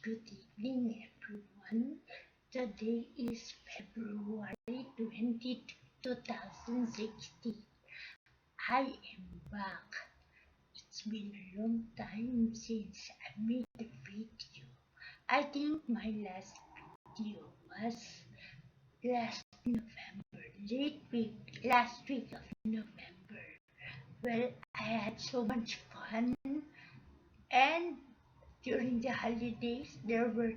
Good evening, everyone. Today is February 20, 2016. I am back. It's been a long time since I made a video. I think my last video was last November, last week of November. Well, I had so much fun, and during the holidays, there were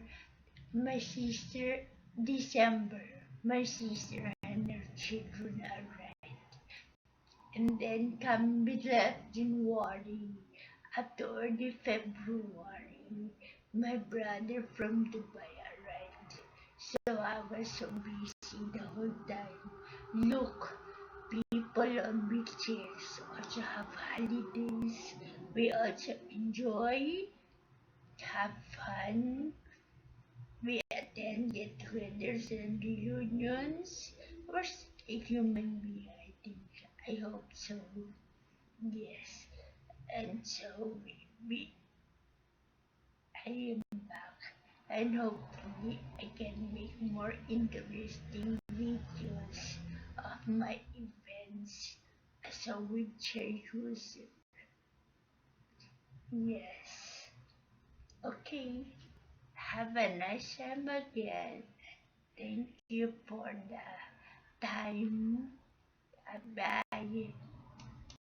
my sister, December, my sister and her children arrived. And then come middle January, up to early February, my brother from Dubai arrived. So I was so busy the whole time. Look, people on wheelchairs also have holidays. We also enjoy, have fun, we attend get-togethers and reunions. We're still a human being, I think. I hope so. Yes. And so I am back. And hopefully I can make more interesting videos of my events as a wheelchair user. Yes. Okay. Have a nice time again. Thank you for the time. Bye.